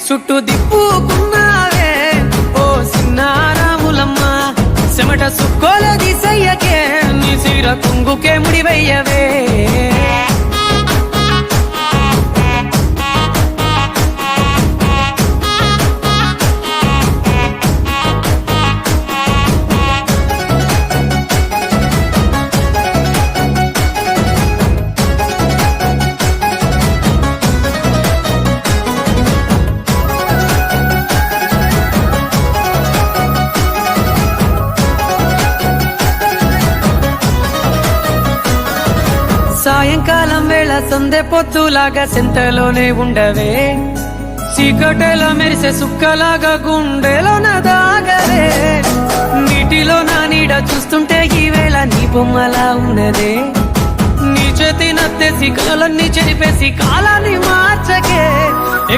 చుట్టూ దిప్పుకున్నావే ఓ సిన్నారాములమ్మ చెమట సుక్కోల దిశయ్యకే నీ సిర కుంగుకే ముడివయ్యవే సాయంకాలం వేళ సందె పొత్తులాగా సెంతలోనే ఉండవే చీకటెలో మెరిసే సుక్కలాగా గుండెలోన దాగవే నీటిలో నా నీడ చూస్తుంటే ఈ వేళ నీ బొమ్మలా ఉన్నదే నీ చేతి నత్తేసి కలన్నీ చెరిపేసి కాలాన్ని మార్చకే